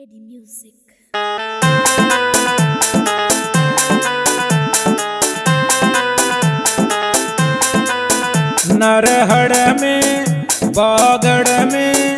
AD Music। Narhar में बागड़ में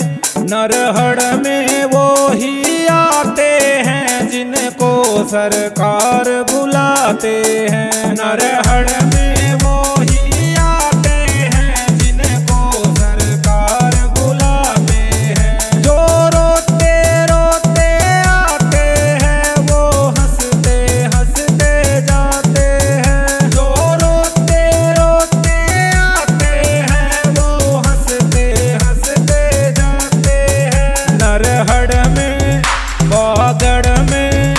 नरहड़ में वो ही आते हैं जिनको सरकार बुलाते हैं। नरहड़ में वो ही आते हैं जिनको सरकार बुलाते हैं। जो रोते रोते आते हैं वो हंसते हंसते जाते हैं। जो रोते रोते आते हैं वो हंसते हंसते जाते हैं। नरहड़ में बागड़ में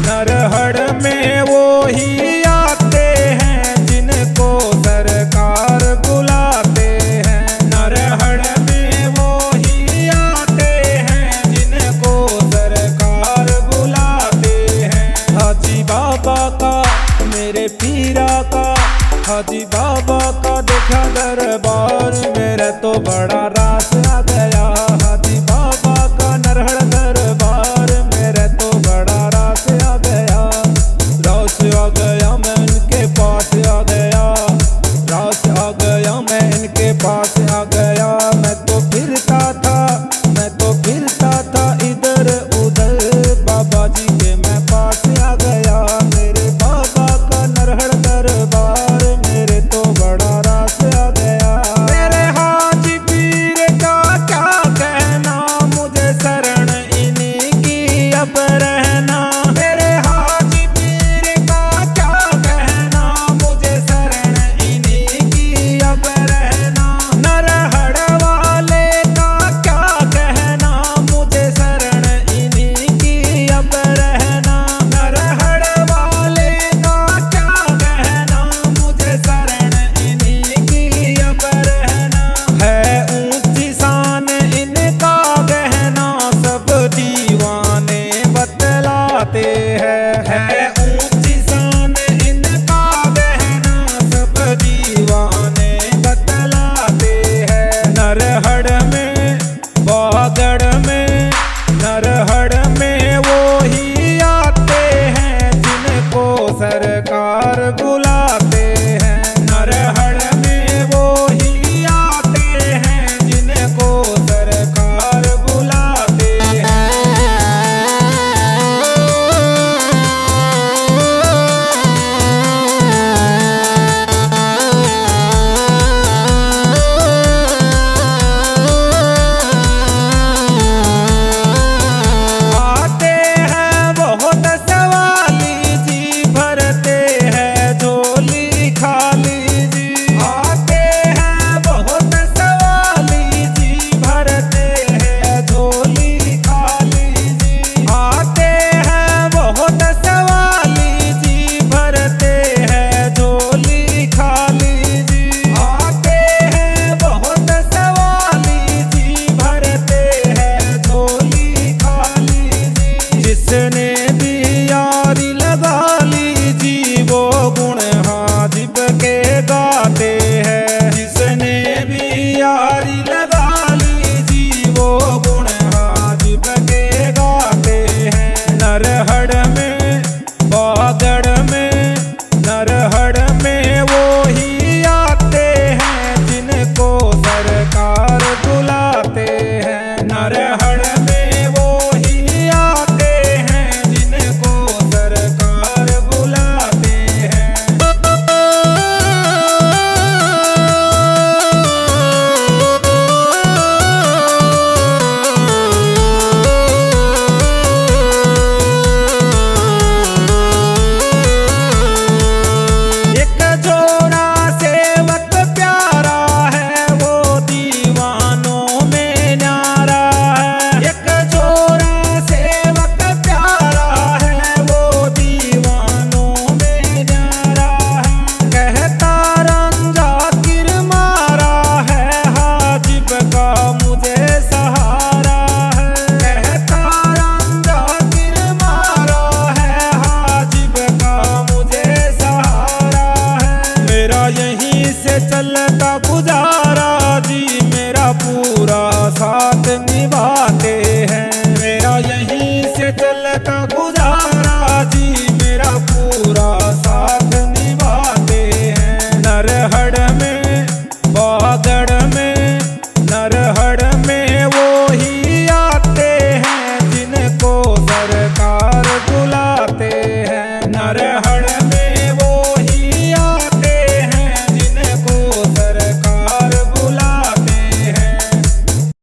नरहड़ में वो ही आते हैं जिनको सरकार बुलाते हैं। नरहड़ में वो ही आते हैं जिनको सरकार बुलाते हैं। हाजी बाबा का मेरे पीरा का हाजी बाबा का देखा दरबार मेरा तो बड़ा रास आ गया। हाजी बाबा का नरहड़ दरबार मेरे तो बड़ा रास आ गया। रास आ गया मैं इनके पास आ गया। रास आ गया मैं इनके पास आ गया। मैं तो फिरता था इधर उधर बाबा जी के मैं पास आ गया। मेरे बाबा का नरहड़ दरबार मेरे तो बड़ा रास आ गया। मेरे हाजी पीर का क्या कहना मुझे शरण इन्हीं की अब रहना। मेरे हाजी पीर का क्या कहना मुझे शरण इन्हीं की अब रहना। नरहड़ वाले का क्या कहना मुझे शरण इन्हीं की अब रहना। नरहड़ वाले का क्या कहना मुझे शरण इन्हीं की अब रहना। है ऊंची शान इनका गहना सब दीवाने बतलाते हैं। है ऊंची शान इनका गहना सब दीवाने बतलाते हैं। नरहड़ में बागड़ में नरहड़ में वो ही आते हैं जिनको सरकार बुलाते हैं। नरहड़ में वो ही आते हैं जिनको सरकार बुलाते हैं। आते हैं बहुत सवाली जी भरते हैं झोली खाली जी। आते हैं बहुत सवाली जी भरते हैं झोली खाली जी। आते हैं बहुत सवाली जी भरते हैं झोली खाली जी। आते हैं बहुत सवाली जी भरते हैं झोली खाली जी। जिसने